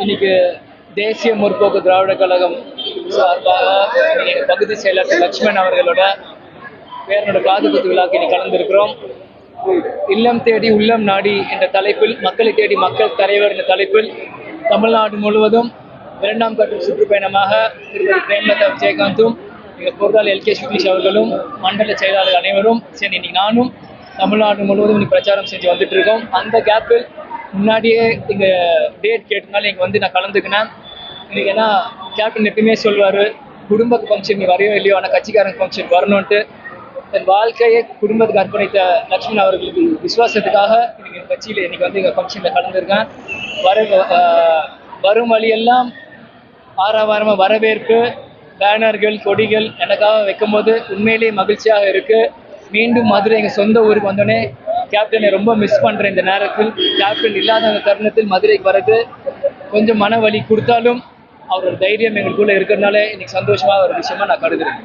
இன்னைக்கு தேசிய முற்போக்கு திராவிட கழகம் சார்பாக எங்கள் பகுதி செயலர் லட்சுமண் அவர்களோட பேரனோட காதுகுத்து விழாக்கு இன்னைக்கு கலந்திருக்கிறோம். இல்லம் தேடி உள்ளம் நாடி என்ற தலைப்பில், மக்களை தேடி மக்கள் தலைவர் என்ற தலைப்பில் தமிழ்நாடு முழுவதும் 2ஆம் கட்ட சுற்றுப்பயணமாக திருமதி பிரேமலதா விஜயகாந்தும் எங்கள் பொருளாளர் எல்கே சுக்லீஷ் அவர்களும் மண்டல செயலாளர் அனைவரும் சரி இன்னைக்கு நானும் தமிழ்நாடு முழுவதும் இன்னைக்கு பிரச்சாரம் செஞ்சு வந்துட்டு இருக்கோம். அந்த கேப்பில் முன்னாடியே இங்கே டேட் கேட்டனால இங்கே வந்து நான் கலந்துக்கினேன். இன்னைக்கு ஏன்னா கேப்டன் எப்பயுமே சொல்வார், குடும்ப ஃபங்க்ஷன் நீ வரையோ இல்லையோ ஆனால் கட்சிக்காரங்க ஃபங்க்ஷன் வரணுன்ட்டு. தன் வாழ்க்கையை குடும்பத்துக்கு அர்ப்பணித்த லட்சுமண் அவர்களுக்கு விசுவாசத்துக்காக இன்னைக்கு கட்சியில் இன்னைக்கு வந்து எங்கள் ஃபங்க்ஷனில் கலந்துருக்கேன். வரும் வழியெல்லாம் ஆரவாரமாக வரவேற்பு, பேனர்கள், கொடிகள் எனக்காக வைக்கும்போது உண்மையிலேயே மகிழ்ச்சியாக இருக்கு. மீண்டும் மதுரை எங்கள் சொந்த ஊருக்கு வந்தோடனே கேப்டனை ரொம்ப மிஸ் பண்ணுறேன். இந்த நேரத்தில் கேப்டன் இல்லாத அந்த தருணத்தில் மதுரைக்கு வர்றது கொஞ்சம் மன வலி கொடுத்தாலும் அவரோட தைரியம் எங்களுக்குள்ள இருக்கிறதுனால இன்னைக்கு சந்தோஷமாக ஒரு விஷயமா நான் கருதுறேன்.